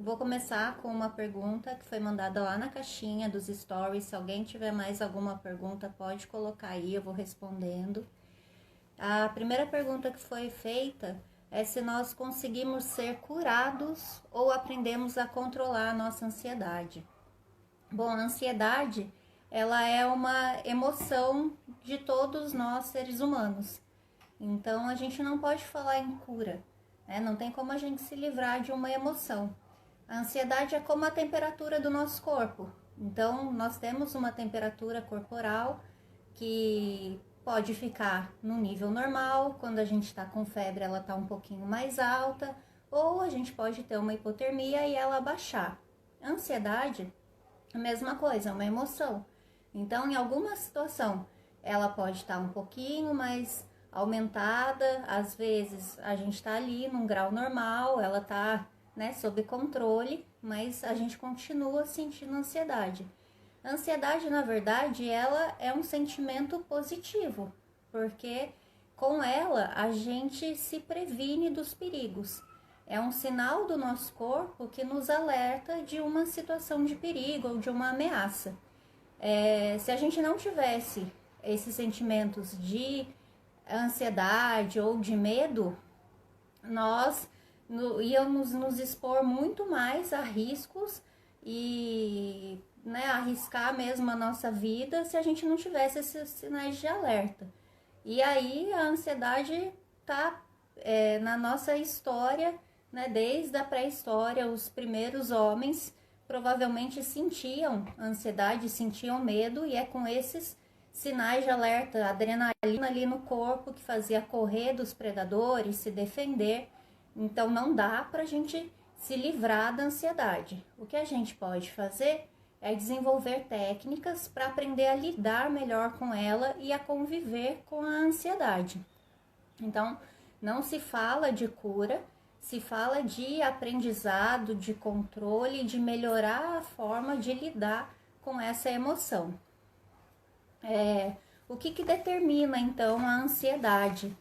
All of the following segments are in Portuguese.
vou começar com uma pergunta que foi mandada lá na caixinha dos stories. Se alguém tiver mais alguma pergunta, pode colocar aí, eu vou respondendo. A primeira pergunta que foi feita é se nós conseguimos ser curados ou aprendemos a controlar a nossa ansiedade. Bom, a ansiedade, ela é uma emoção de todos nós seres humanos. Então, a gente não pode falar em cura, né? Não tem como a gente se livrar de uma emoção. A ansiedade é como a temperatura do nosso corpo. Então, nós temos uma temperatura corporal que pode ficar no nível normal. Quando a gente está com febre, ela está um pouquinho mais alta, ou a gente pode ter uma hipotermia e ela baixar. A ansiedade, a mesma coisa, é uma emoção. Então, em alguma situação, ela pode estar um pouquinho mais aumentada, às vezes a gente está ali num grau normal, ela está, né, sob controle, mas a gente continua sentindo ansiedade. A ansiedade, na verdade, ela é um sentimento positivo, porque com ela a gente se previne dos perigos. É um sinal do nosso corpo que nos alerta de uma situação de perigo ou de uma ameaça. Se a gente não tivesse esses sentimentos de ansiedade ou de medo, nós íamos nos expor muito mais a riscos e, né, arriscar mesmo a nossa vida se a gente não tivesse esses sinais de alerta. E aí a ansiedade está na nossa história, né, desde a pré-história. Os primeiros homens provavelmente sentiam ansiedade, sentiam medo, e é com esses sinais de alerta, adrenalina ali no corpo que fazia correr dos predadores, se defender. Então não dá para a gente se livrar da ansiedade. O que a gente pode fazer é desenvolver técnicas para aprender a lidar melhor com ela e a conviver com a ansiedade. Então, não se fala de cura, se fala de aprendizado, de controle, de melhorar a forma de lidar com essa emoção. O que determina, então, a ansiedade?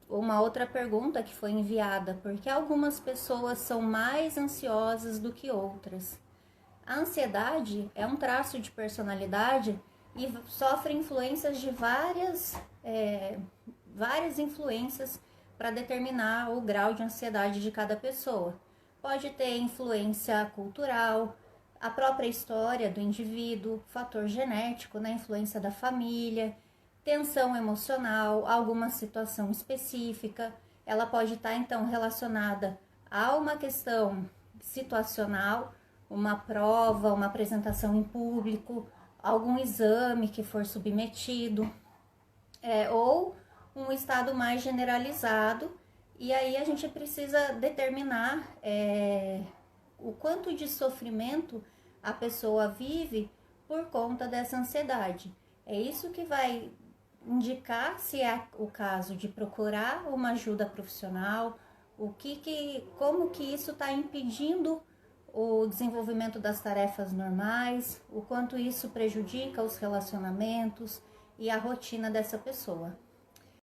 Uma outra pergunta que foi enviada: por que algumas pessoas são mais ansiosas do que outras? A ansiedade é um traço de personalidade e sofre influências de várias influências para determinar o grau de ansiedade de cada pessoa. Pode ter influência cultural, a própria história do indivíduo, fator genético, né, influência da família, tensão emocional, alguma situação específica. Ela pode estar, então, relacionada a uma questão situacional, uma prova, uma apresentação em público, algum exame que for submetido, ou um estado mais generalizado. E aí a gente precisa determinar o quanto de sofrimento a pessoa vive por conta dessa ansiedade. É isso que vai indicar se é o caso de procurar uma ajuda profissional, como que isso está impedindo o desenvolvimento das tarefas normais, o quanto isso prejudica os relacionamentos e a rotina dessa pessoa.